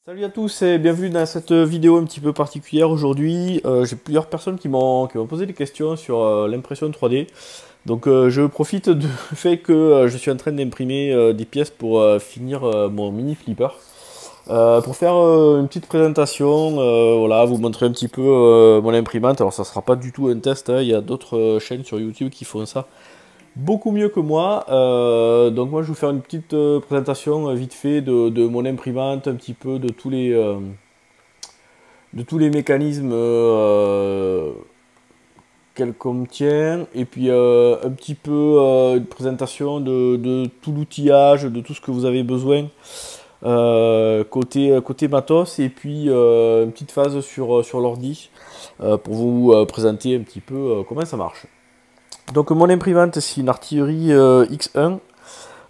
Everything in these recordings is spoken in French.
Salut à tous et bienvenue dans cette vidéo un petit peu particulière aujourd'hui. J'ai plusieurs personnes qui m'ont posé des questions sur l'impression 3D. Donc je profite du fait que je suis en train d'imprimer des pièces pour finir mon mini flipper. Pour faire une petite présentation, voilà, vous montrer un petit peu mon imprimante. Alors ça sera pas du tout un test, hein. Il y a d'autres chaînes sur YouTube qui font ça beaucoup mieux que moi. Donc moi je vais vous faire une petite présentation vite fait de mon imprimante, un petit peu de tous les mécanismes qu'elle contient, et puis un petit peu une présentation de tout l'outillage, de tout ce que vous avez besoin côté matos, et puis une petite phase sur l'ordi pour vous présenter un petit peu comment ça marche. Donc mon imprimante, c'est une artillerie X1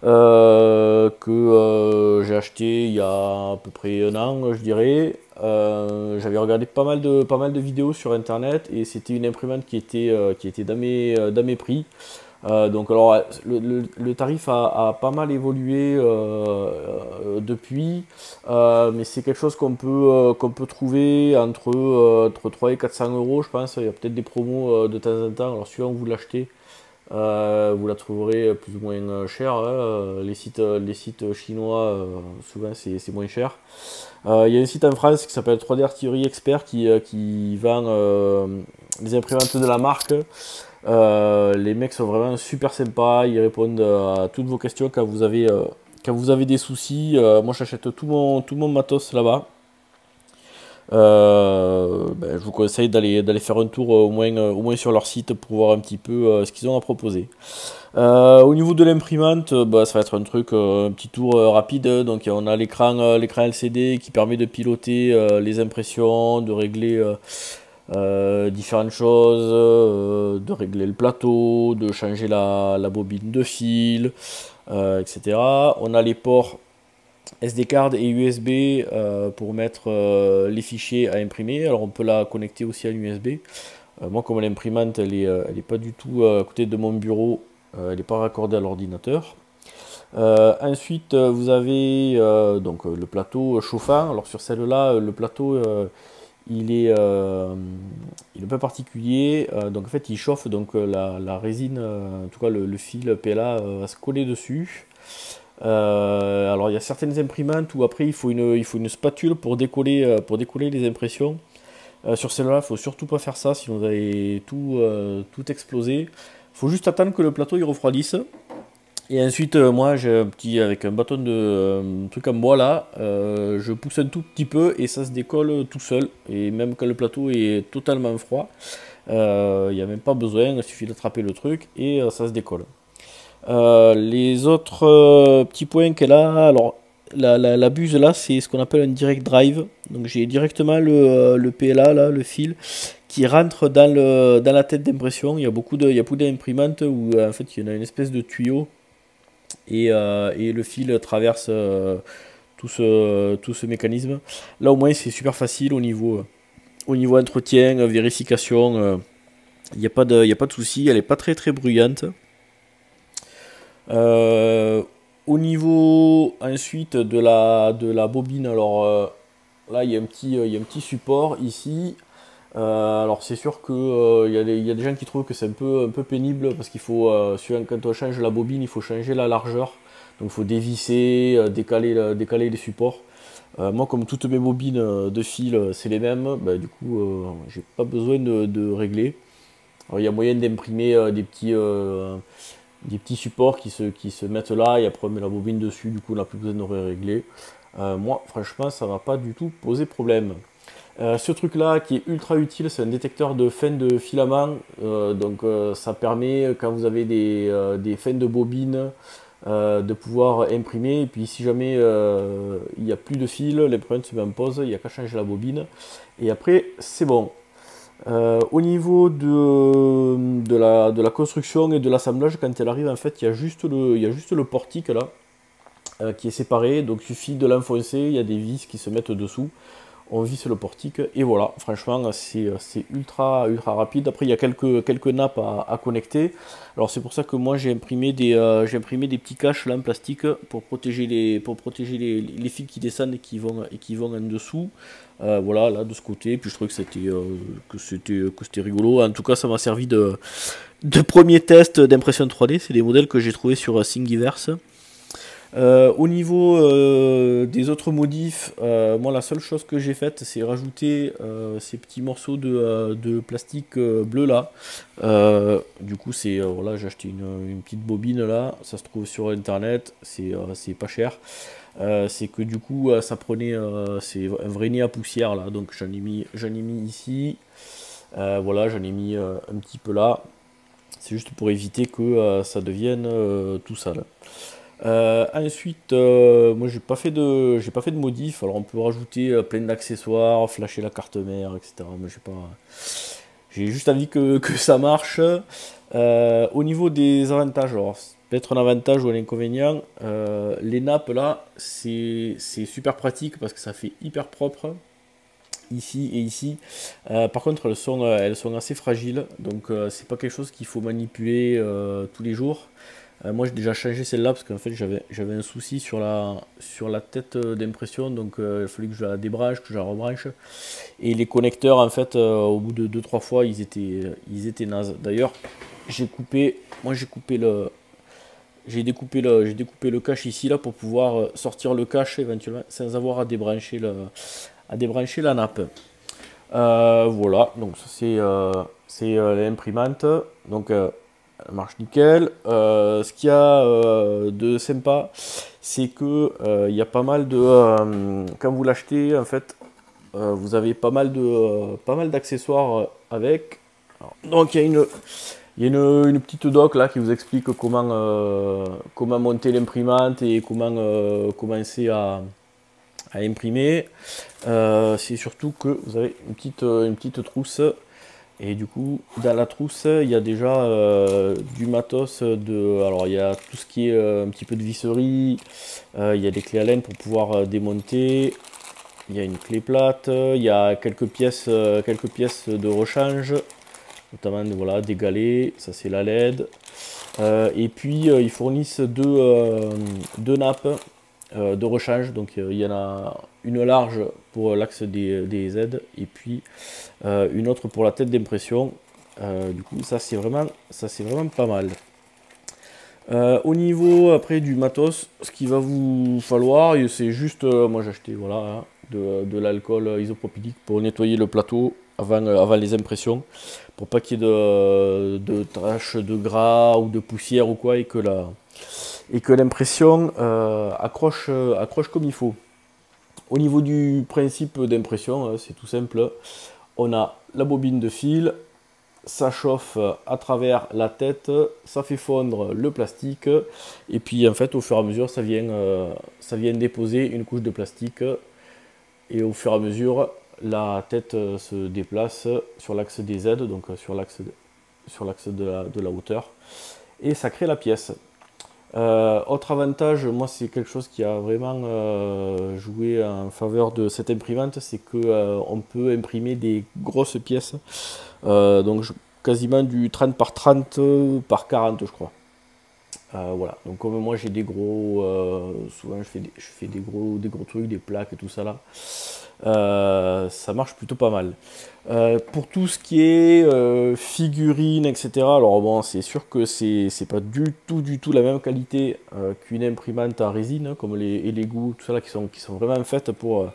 que j'ai acheté il y a à peu près un an, je dirais. J'avais regardé pas mal de vidéos sur internet, et c'était une imprimante qui était dans mes prix. Donc alors le tarif a pas mal évolué depuis, mais c'est quelque chose qu'on peut trouver entre 3 et 400 euros, je pense. Il y a peut-être des promos de temps en temps. Alors suivant où vous l'achetez, vous la trouverez plus ou moins cher, hein. Les sites chinois, souvent c'est moins cher. Il y a un site en France qui s'appelle 3D Artillerie Expert qui vend les imprimantes de la marque. Les mecs sont vraiment super sympas, ils répondent à toutes vos questions quand vous avez des soucis. Moi j'achète tout mon matos là-bas. Je vous conseille d'aller faire un tour au moins sur leur site pour voir un petit peu ce qu'ils ont à proposer. Au niveau de l'imprimante, ça va être un truc, un petit tour rapide. Donc on a l'écran LCD qui permet de piloter les impressions, de régler différentes choses, de régler le plateau, de changer la bobine de fil, etc. On a les ports SD card et USB pour mettre les fichiers à imprimer. Alors on peut la connecter aussi à l'USB. Moi, comme l'imprimante elle est pas du tout à côté de mon bureau, elle n'est pas raccordée à l'ordinateur. Ensuite vous avez donc le plateau chauffant. Alors sur celle-là, le plateau il est un peu particulier. Donc en fait il chauffe, donc la résine, en tout cas le fil PLA va se coller dessus. Alors il y a certaines imprimantes où après il faut une spatule pour décoller les impressions. Sur celle-là, il faut surtout pas faire ça, sinon vous allez tout exploser. Il faut juste attendre que le plateau il refroidisse. Et ensuite, moi j'ai un petit, avec un bâton de truc en bois là, je pousse un tout petit peu et ça se décolle tout seul. Et même quand le plateau est totalement froid, il n'y a même pas besoin, il suffit d'attraper le truc et ça se décolle. Les autres petits points qu'elle a, alors la buse là, c'est ce qu'on appelle un direct drive. Donc j'ai directement le PLA là, le fil qui rentre dans la tête d'impression. Il y a beaucoup d'imprimantes où en fait il y en a une espèce de tuyau, et le fil traverse tout ce mécanisme. Là au moins c'est super facile au niveau entretien, vérification. Il y a pas de souci, elle est pas très bruyante. Euh, Au niveau ensuite de la bobine, alors là il y a un petit support ici. Alors c'est sûr que il y a des gens qui trouvent que c'est un peu pénible parce qu'il faut, quand on change la bobine, il faut changer la largeur. Donc il faut dévisser, décaler les supports. Moi, comme toutes mes bobines de fil c'est les mêmes, du coup j'ai pas besoin de régler. Alors, il y a moyen d'imprimer des petits supports qui se mettent là, et après on met la bobine dessus, du coup on n'a plus besoin de régler. Moi franchement ça va pas du tout poser problème. Ce truc là qui est ultra utile, c'est un détecteur de fin de filament. Donc ça permet, quand vous avez des fins de bobine, de pouvoir imprimer. Et puis si jamais il n'y a plus de fil, l'imprimante se met en pause, il n'y a qu'à changer la bobine et après c'est bon. Au niveau de la construction et de l'assemblage, quand elle arrive, en fait, il y a juste le portique là qui est séparé, donc il suffit de l'enfoncer, il y a des vis qui se mettent dessous. on visse le portique et voilà, franchement c'est ultra rapide. Après il y a quelques nappes à connecter, alors c'est pour ça que moi j'ai imprimé des petits caches là en plastique pour protéger les fils qui descendent et qui vont en dessous. Voilà, là de ce côté, puis je trouvais que c'était rigolo. En tout cas ça m'a servi de premier test d'impression 3D, c'est des modèles que j'ai trouvé sur Thingiverse. Au niveau des autres modifs, moi la seule chose que j'ai faite c'est rajouter ces petits morceaux de plastique bleu là. Du coup c'est voilà, j'ai acheté une petite bobine là, ça se trouve sur internet, c'est pas cher. C'est que du coup ça prenait c'est un vrai nez à poussière là, donc j'en ai mis ici. Voilà, j'en ai mis un petit peu là. C'est juste pour éviter que ça devienne tout sale. Ensuite, moi j'ai pas fait de modif. Alors on peut rajouter plein d'accessoires, flasher la carte mère, etc. Mais j'ai juste envie que ça marche. Au niveau des avantages, alors peut-être un avantage ou un inconvénient, les nappes là, c'est super pratique parce que ça fait hyper propre ici et ici. Par contre, elles sont assez fragiles, donc c'est pas quelque chose qu'il faut manipuler tous les jours. Moi j'ai déjà changé celle-là parce qu'en fait j'avais un souci sur la tête d'impression, donc il fallait que je la débranche, que je la rebranche. Et les connecteurs en fait au bout de 2-3 fois ils étaient nazes. D'ailleurs j'ai découpé le cache ici là pour pouvoir sortir le cache éventuellement sans avoir à débrancher la nappe. Voilà, donc ça c'est l'imprimante. Donc elle marche nickel. Ce qu'il y a de sympa, c'est que il y a pas mal de quand vous l'achetez en fait, vous avez pas mal d'accessoires avec. Alors, donc il y a une petite doc là qui vous explique comment monter l'imprimante et comment commencer à imprimer. C'est surtout que vous avez une petite trousse. Et du coup, dans la trousse, il y a déjà du matos alors, il y a tout ce qui est un petit peu de visserie, il y a des clés Allen pour pouvoir démonter, il y a une clé plate, il y a quelques pièces de rechange, notamment voilà, des galets, ça c'est la LED. Et puis, ils fournissent deux nappes de rechange, donc il y en a une large pour l'axe des Z et puis une autre pour la tête d'impression. Du coup ça c'est vraiment pas mal. Au niveau après du matos, ce qu'il va vous falloir, c'est juste, moi j'ai acheté voilà, hein, de l'alcool isopropylique pour nettoyer le plateau avant les impressions, pour pas qu'il y ait de taches de gras ou de poussière ou quoi, et que l'impression accroche comme il faut. Au niveau du principe d'impression, c'est tout simple. On a la bobine de fil, ça chauffe à travers la tête, ça fait fondre le plastique, et puis en fait au fur et à mesure ça vient déposer une couche de plastique, et au fur et à mesure la tête se déplace sur l'axe des Z, donc sur l'axe de la hauteur, et ça crée la pièce. Autre avantage, moi c'est quelque chose qui a vraiment joué en faveur de cette imprimante, c'est que on peut imprimer des grosses pièces, donc quasiment du 30 par 30 par 40 je crois. Voilà, donc comme moi j'ai des gros, souvent je fais des gros trucs, des plaques et tout ça là, ça marche plutôt pas mal. Pour tout ce qui est figurines, etc., alors bon, c'est sûr que c'est pas du tout la même qualité qu'une imprimante à résine, hein, comme les Lego, tout ça là, qui sont vraiment faites pour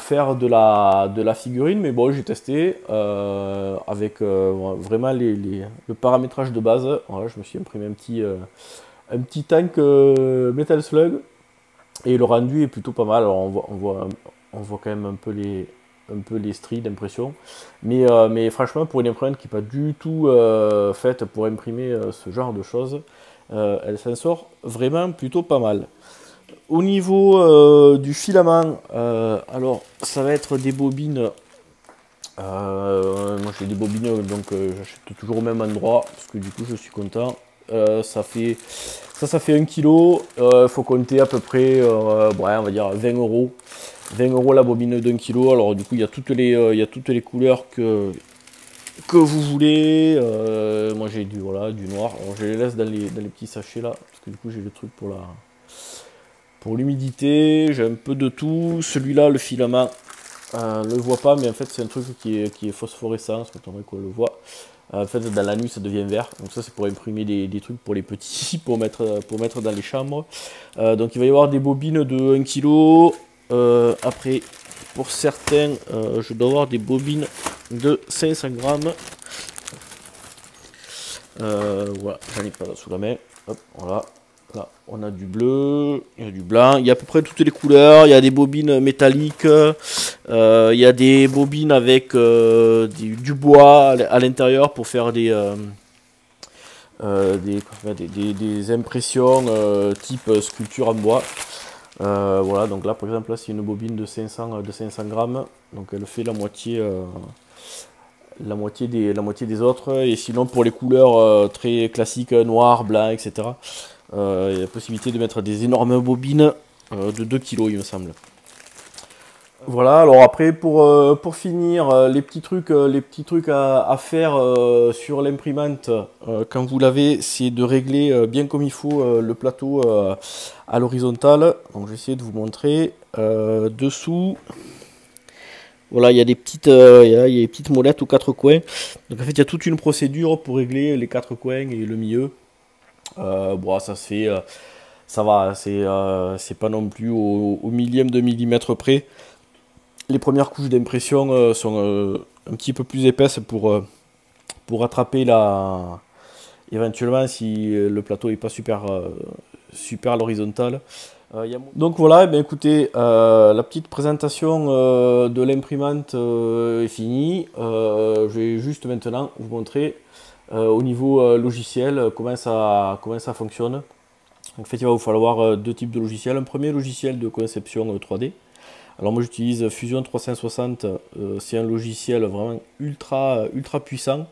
faire de la figurine. Mais bon, j'ai testé avec vraiment le paramétrage de base. Voilà, je me suis imprimé un petit tank Metal Slug, et le rendu est plutôt pas mal. Alors on voit quand même un peu les stries d'impression, mais franchement pour une imprimante qui n'est pas du tout faite pour imprimer ce genre de choses, elle s'en sort vraiment plutôt pas mal. Au niveau du filament, alors ça va être des bobines. Moi j'ai des bobines, donc j'achète toujours au même endroit parce que du coup je suis content. Ça fait 1 kg, faut compter à peu près, ouais, on va dire 20 euros. 20 € la bobine d'1 kg. Alors du coup il y a toutes les couleurs que vous voulez. Moi j'ai du noir. Alors je les laisse dans les petits sachets là, parce que du coup j'ai le truc pour l'humidité. J'ai un peu de tout. Celui-là, le filament, le voit pas, mais en fait c'est un truc qui est phosphorescent, ça m'étonnerait qu'on le voit. En fait dans la nuit ça devient vert, donc ça c'est pour imprimer des trucs pour les petits, pour mettre dans les chambres. Donc il va y avoir des bobines de 1 kg. Après pour certains je dois avoir des bobines de 500 grammes. Voilà, j'en ai pas là sous la main. Hop, voilà. Là, on a du bleu, il y a du blanc, il y a à peu près toutes les couleurs, il y a des bobines métalliques, il y a des bobines avec du bois à l'intérieur pour faire des impressions type sculpture en bois. Voilà, donc là par exemple, là c'est une bobine de 500 grammes, donc elle fait la moitié des autres. Et sinon pour les couleurs très classiques, noir, blanc, etc., il y a la possibilité de mettre des énormes bobines de 2 kg il me semble. Voilà, alors après pour finir, les petits trucs à faire sur l'imprimante quand vous l'avez, c'est de régler bien comme il faut le plateau à l'horizontale. Donc j'ai essayé de vous montrer dessous. Voilà, il y a des petites molettes aux quatre coins. Donc en fait, il y a toute une procédure pour régler les quatre coins et le milieu. Bon, ça se fait, ça va, c'est pas non plus au millième de millimètre près. Les premières couches d'impression sont un petit peu plus épaisses pour rattraper éventuellement si le plateau n'est pas super à l'horizontale. Donc voilà, eh bien, écoutez, la petite présentation de l'imprimante est finie. Je vais juste maintenant vous montrer au niveau logiciel comment ça fonctionne. En fait, il va vous falloir deux types de logiciels. Un premier logiciel de conception 3D. Alors moi j'utilise Fusion 360, c'est un logiciel vraiment ultra puissant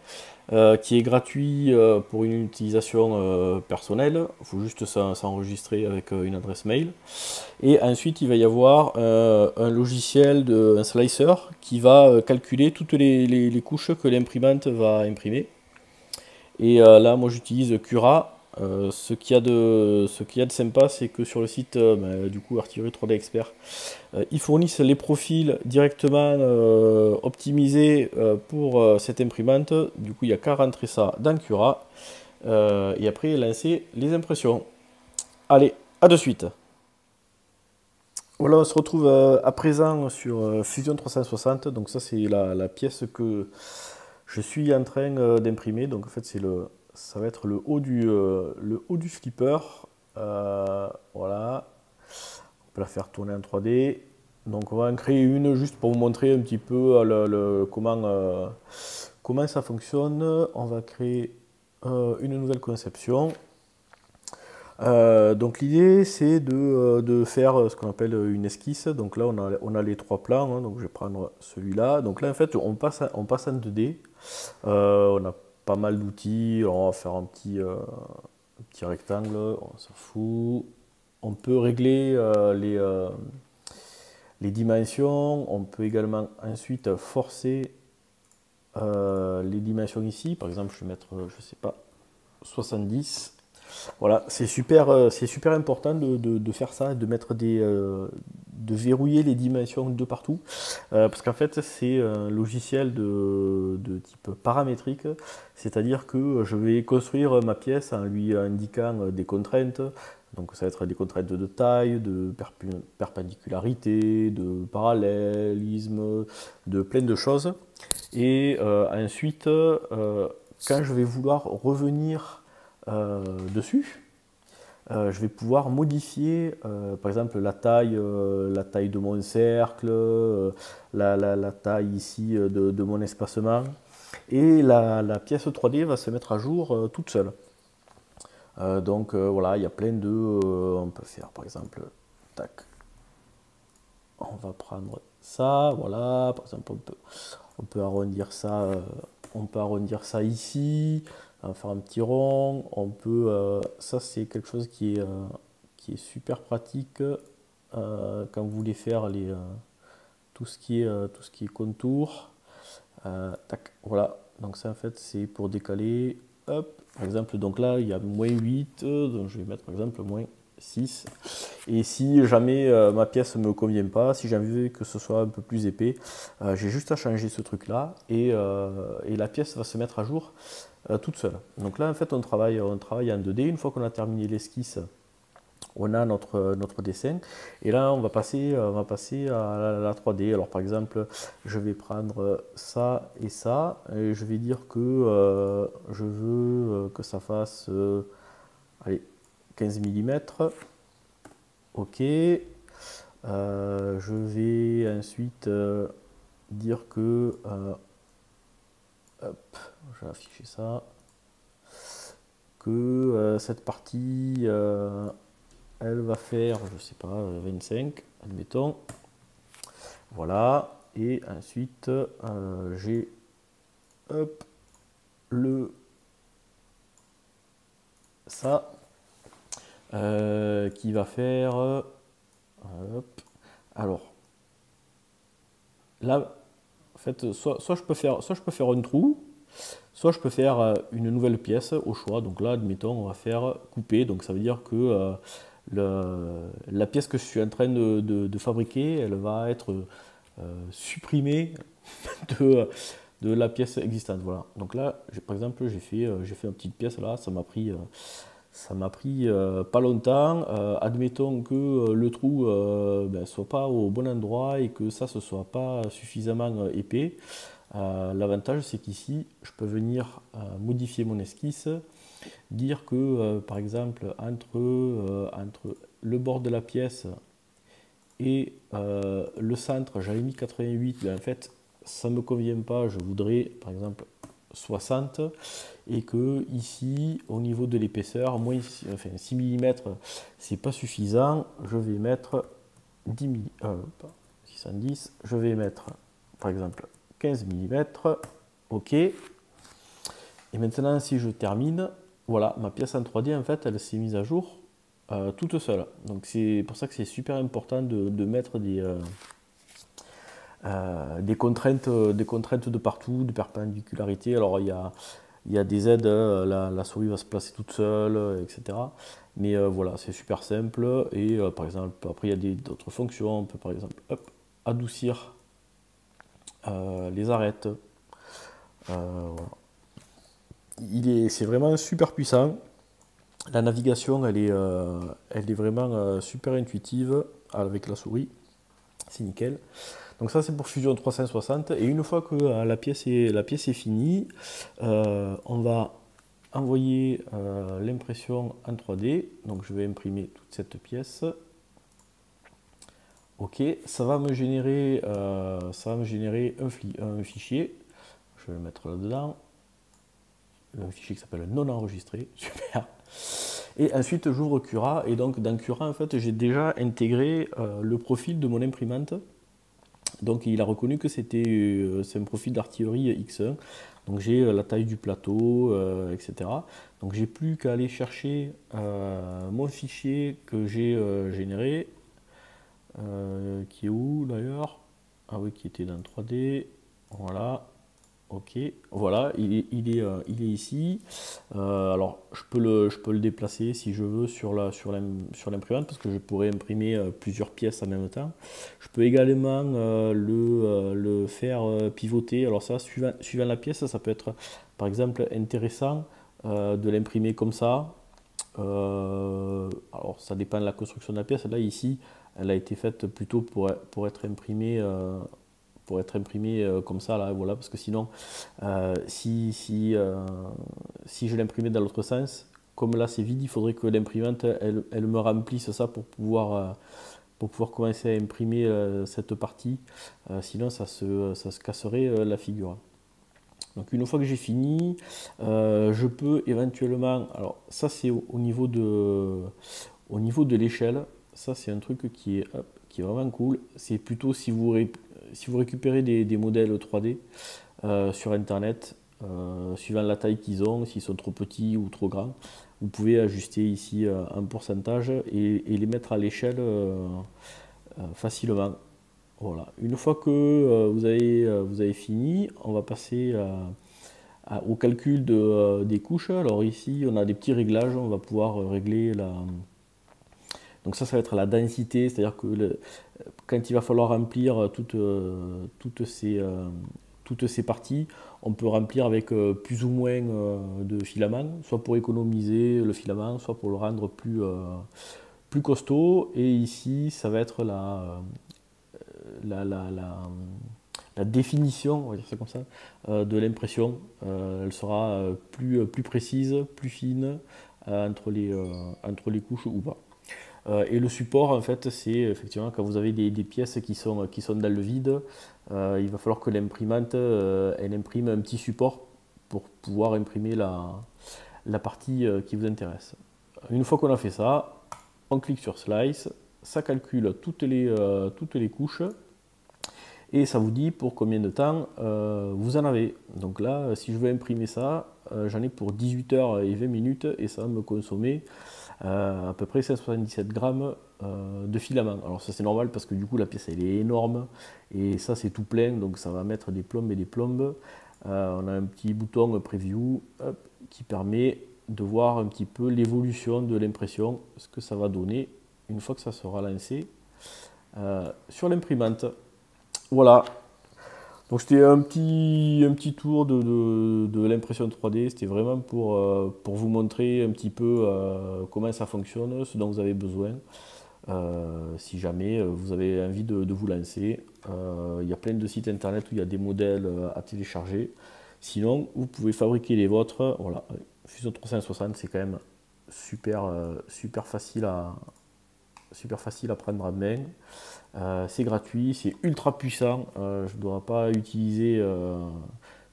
qui est gratuit pour une utilisation personnelle. Il faut juste s'enregistrer avec une adresse mail. Et ensuite il va y avoir un logiciel, un slicer qui va calculer toutes les couches que l'imprimante va imprimer. Et là moi j'utilise Cura. Ce qu'il y a de sympa, c'est que sur le site du coup Artillerie 3D Expert, ils fournissent les profils directement optimisés pour cette imprimante. Du coup il n'y a qu'à rentrer ça dans Cura et après lancer les impressions. Allez, à de suite. Voilà, on se retrouve à présent sur Fusion 360. Donc ça c'est la pièce que je suis en train d'imprimer. Donc en fait ça va être le haut du flipper. Voilà, on peut la faire tourner en 3D. Donc on va en créer une juste pour vous montrer un petit peu comment ça fonctionne. On va créer une nouvelle conception. Donc l'idée c'est de faire ce qu'on appelle une esquisse. Donc là on a les trois plans, hein. Donc je vais prendre celui-là. Donc là en fait on passe en 2D. On a pas mal d'outils. On va faire un petit rectangle, on s'en fout. On peut régler les dimensions. On peut également ensuite forcer les dimensions ici. Par exemple je vais mettre, je sais pas, 70. Voilà, c'est super important de faire ça, de mettre de verrouiller les dimensions de partout, parce qu'en fait c'est un logiciel de type paramétrique, c'est-à-dire que je vais construire ma pièce en lui indiquant des contraintes. Donc ça va être des contraintes de taille, de perpendicularité, de parallélisme, de plein de choses. Et ensuite, quand je vais vouloir revenir dessus, je vais pouvoir modifier par exemple la taille de mon cercle, la taille ici de mon espacement, et la pièce 3D va se mettre à jour toute seule. Donc voilà, il y a plein de... on peut faire par exemple, tac, on va prendre ça, voilà, par exemple on peut arrondir ça ici. On va faire un petit rond. On peut, ça c'est quelque chose qui est super pratique quand vous voulez faire tout ce qui est contour. Tac, voilà, donc ça en fait c'est pour décaler, hop, par exemple, donc là il y a -8, donc je vais mettre par exemple -6. Et si jamais ma pièce ne me convient pas, si j'ai envie que ce soit un peu plus épais, j'ai juste à changer ce truc là et la pièce va se mettre à jour toute seule. Donc là en fait on travaille en 2D, une fois qu'on a terminé l'esquisse, on a notre dessin et là on va passer à la 3D. Alors par exemple je vais prendre ça et je vais dire que je veux que ça fasse allez, 15 mm. Ok. Je vais ensuite dire que hop, je vais afficher ça, que cette partie elle va faire, je sais pas, 25, admettons. Voilà. Et ensuite, j'ai hop, ça qui va faire. Hop, alors, là, en fait, soit je peux faire un trou, soit je peux faire une nouvelle pièce au choix. Donc là, admettons, on va faire couper. Donc ça veut dire que la pièce que je suis en train de fabriquer, elle va être supprimée de la pièce existante. Voilà. Donc là, par exemple, j'ai fait une petite pièce là, ça m'a pris pas longtemps. Admettons que le trou ne soit pas au bon endroit et que ça ne soit pas suffisamment épais. L'avantage, c'est qu'ici, je peux venir modifier mon esquisse, dire que, par exemple, entre le bord de la pièce et le centre, j'avais mis 88, mais en fait, ça ne me convient pas, je voudrais, par exemple, 60, et que ici, au niveau de l'épaisseur, enfin, 6 mm, c'est pas suffisant, je vais mettre 10 mm, 610, je vais mettre, par exemple, 15 mm, ok. Et maintenant, si je termine, voilà, ma pièce en 3D, en fait, elle s'est mise à jour toute seule. Donc c'est pour ça que c'est super important de mettre des contraintes de partout, de perpéndicularité. Alors il y a des aides, la souris va se placer toute seule, etc. Mais voilà, c'est super simple. Et par exemple, après il y a d'autres fonctions. On peut par exemple hop, adoucir les arêtes. Voilà. C'est vraiment super puissant. La navigation, elle est vraiment super intuitive avec la souris. C'est nickel. Donc ça, c'est pour Fusion 360. Et une fois que la pièce est finie, on va envoyer l'impression en 3D. Donc je vais imprimer toute cette pièce. Ok, ça va me générer un fichier. Je vais le mettre là-dedans. Un fichier qui s'appelle non enregistré. Super. Et ensuite, j'ouvre Cura. Et donc, dans Cura, en fait, j'ai déjà intégré le profil de mon imprimante. Donc, il a reconnu que c'est un profil d'artillerie X1. Donc, j'ai la taille du plateau, etc. Donc, j'ai plus qu'à aller chercher mon fichier que j'ai généré. Qui est où d'ailleurs? Ah oui, qui était dans 3D. Voilà. Ok, voilà, il est ici. Alors, je peux le déplacer si je veux sur l'imprimante parce que je pourrais imprimer plusieurs pièces en même temps. Je peux également le faire pivoter. Alors ça, suivant la pièce, ça peut être par exemple intéressant de l'imprimer comme ça. Alors, ça dépend de la construction de la pièce. Là, ici, elle a été faite plutôt pour être imprimée. Comme ça là, voilà, parce que sinon si je l'imprimais dans l'autre sens, comme là c'est vide, il faudrait que l'imprimante elle me remplisse ça pour pouvoir commencer à imprimer cette partie, sinon ça se casserait la figure. Donc une fois que j'ai fini, je peux éventuellement, alors ça c'est au niveau de l'échelle, ça c'est un truc qui est vraiment cool, c'est plutôt si vous récupérez des modèles 3D sur internet, suivant la taille qu'ils ont, s'ils sont trop petits ou trop grands, vous pouvez ajuster ici un pourcentage et les mettre à l'échelle facilement. Voilà. Une fois que vous avez fini, on va passer au calcul des couches. Alors ici, on a des petits réglages. On va pouvoir régler la... Donc ça va être la densité, c'est-à-dire que quand il va falloir remplir toutes ces parties, on peut remplir avec plus ou moins de filaments, soit pour économiser le filament, soit pour le rendre plus costaud. Et ici, ça va être la, la, la, la définition, on va dire ça comme ça, de l'impression. Elle sera plus précise, plus fine entre les couches ou pas. Et le support, en fait, c'est effectivement quand vous avez des pièces qui sont dans le vide, il va falloir que l'imprimante elle imprime un petit support pour pouvoir imprimer la partie qui vous intéresse. Une fois qu'on a fait ça, on clique sur Slice, ça calcule toutes les couches et ça vous dit pour combien de temps vous en avez. Donc là, si je veux imprimer ça, j'en ai pour 18 heures et 20 minutes et ça va me consommer à peu près 177 grammes de filament. Alors ça c'est normal parce que du coup la pièce elle est énorme et ça c'est tout plein donc ça va mettre des plombes et des plombes. On a un petit bouton preview hop, qui permet de voir un petit peu l'évolution de l'impression, ce que ça va donner une fois que ça sera lancé sur l'imprimante. Voilà, donc c'était un petit tour de l'impression 3D, c'était vraiment pour vous montrer un petit peu comment ça fonctionne, ce dont vous avez besoin, si jamais vous avez envie de vous lancer. Il y a plein de sites internet où il y a des modèles à télécharger. Sinon, vous pouvez fabriquer les vôtres. Voilà, Fusion 360 c'est quand même super facile à prendre en main. C'est gratuit, c'est ultra puissant. Je ne dois pas utiliser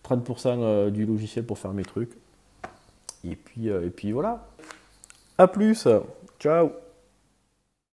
30% du logiciel pour faire mes trucs. Et puis voilà. A plus. Ciao.